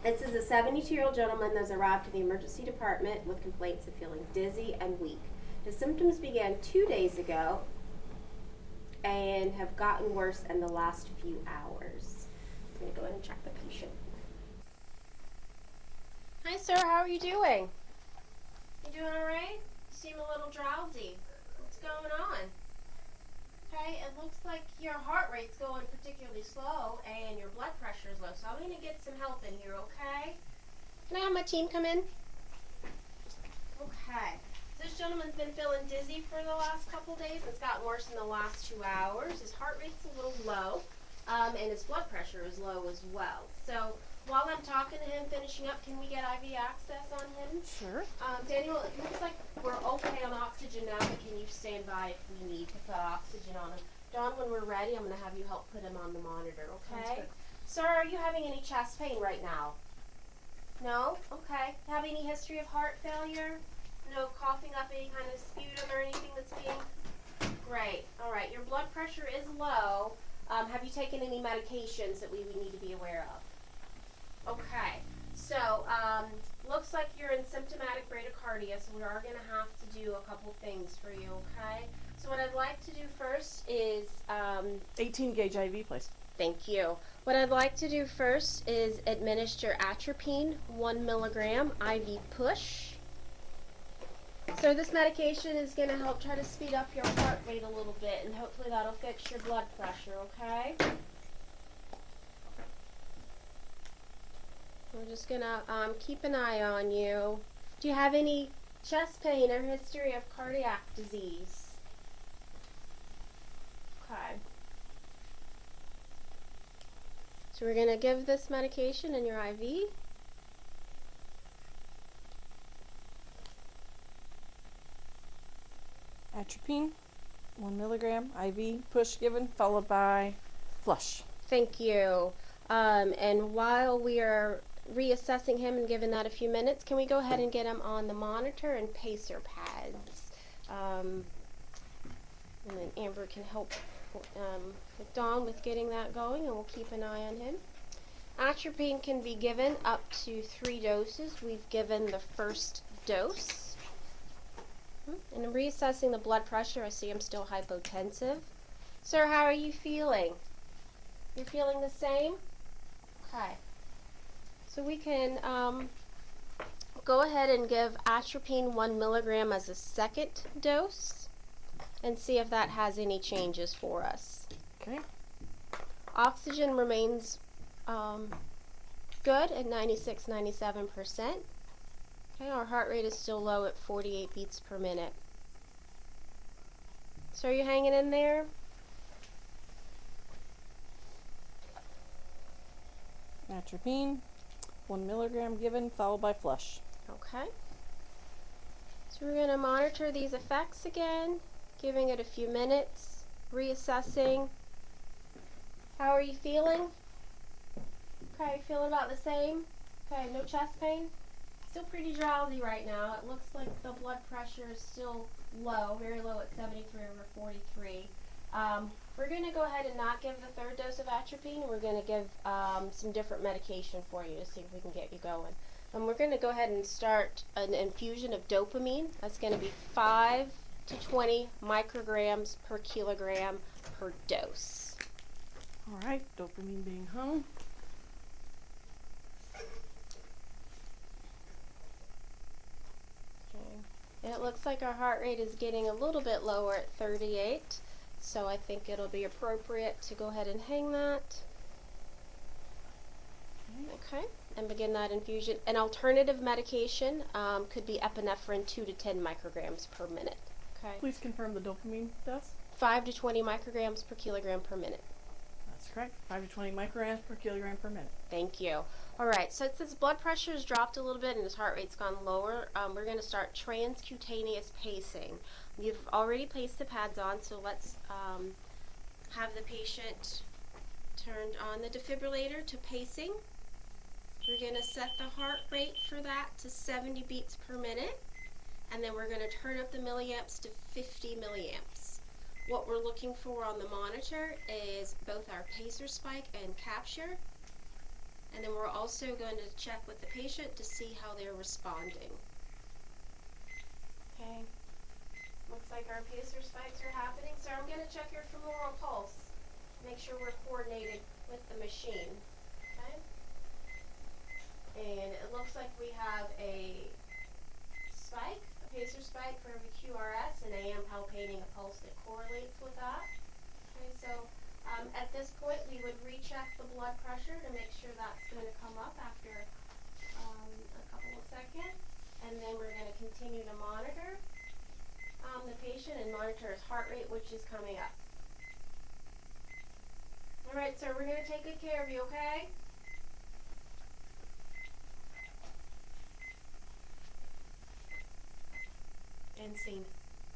This is a 72-year-old gentleman that has arrived to the emergency department with complaints of feeling dizzy and weak. His symptoms began 2 days ago and have gotten worse in the last few hours. I'm going to go ahead and check the patient. Hi, sir. How are you doing? You doing all right? You seem a little drowsy. What's going on? Okay, it looks like your heart rate's going particularly slow and your blood pressure is low, so I'm going to get some help in here, okay? Can I have my team come in? Okay. This gentleman's been feeling dizzy for the last couple days. It's gotten worse in the last 2 hours. His heart rate's a little low, and his blood pressure is low as well. So while I'm talking to him, finishing up, can we get IV access on him? Sure. Daniel, it looks like we're okay on oxygen now, but can you stand by if we need to put oxygen on him? Dawn, when we're ready, I'm going to have you help put him on the monitor, okay? Sir, are you having any chest pain right now? No? Okay. Have any history of heart failure? No coughing up any kind of sputum or anything that's being... Great. All right. Your blood pressure is low. Have you taken any medications that we would need to be aware of? Okay. So, looks like you're in symptomatic bradycardia, so we are going to have to do a couple things for you, okay? So what I'd like to do first is... 18 gauge IV, please. Thank you. What I'd like to do first is administer atropine, 1 milligram IV push. So this medication is going to help try to speed up your heart rate a little bit, and hopefully that'll fix your blood pressure, okay? We're just going to keep an eye on you. Do you have any chest pain or history of cardiac disease? Okay. So we're going to give this medication in your IV. Atropine, 1 milligram IV, push given, followed by flush. Thank you. And while we are reassessing him and giving that a few minutes, can we go ahead and get him on the monitor and pacer pads? And then Amber can help with Dawn with getting that going, and we'll keep an eye on him. Atropine can be given up to 3 doses. We've given the first dose. And I'm reassessing the blood pressure. I see I'm still hypotensive. Sir, how are you feeling? You're feeling the same? Okay. So we can go ahead and give atropine 1 milligram as a second dose and see if that has any changes for us. Okay. Oxygen remains good at 96-97%. Okay, our heart rate is still low at 48 beats per minute. So are you hanging in there? Atropine, 1 milligram given, followed by flush. Okay. So we're going to monitor these effects again, giving it a few minutes, reassessing. How are you feeling? Okay, feeling about the same? Okay, no chest pain? Still pretty drowsy right now. It looks like the blood pressure is still low, very low at 73 over 43. We're going to go ahead and not give the third dose of atropine. We're going to give some different medication for you to see if we can get you going. And we're going to go ahead and start an infusion of dopamine. That's going to be 5 to 20 micrograms per kilogram per dose. All right, dopamine being hung. And it looks like our heart rate is getting a little bit lower at 38, so I think it'll be appropriate to go ahead and hang that. Okay, and begin that infusion. An alternative medication could be epinephrine 2 to 10 micrograms per minute. Okay. Please confirm the dopamine dose. 5 to 20 micrograms per kilogram per minute. That's correct. 5 to 20 micrograms per kilogram per minute. Thank you. All right, so since his blood pressure has dropped a little bit and his heart rate's gone lower, we're going to start transcutaneous pacing. You've already placed the pads on, so let's have the patient turned on the defibrillator to pacing. We're going to set the heart rate for that to 70 beats per minute, and then we're going to turn up the milliamps to 50 milliamps. What we're looking for on the monitor is both our pacer spike and capture, And then we're also going to check with the patient to see how they're responding. Okay. Looks like our pacer spikes are happening, so I'm going to check your femoral pulse. Make sure we're coordinated with the machine. Okay. And it looks like we have a spike, a pacer spike for every QRS, and I am palpating a pulse that correlates with that. Okay, so at this point we would recheck the blood pressure to make sure that's going to come up after a couple of seconds, and then we're going to continue to monitor the patient and monitor his heart rate, which is coming up. All right, sir, we're going to take good care of you, okay? And scene.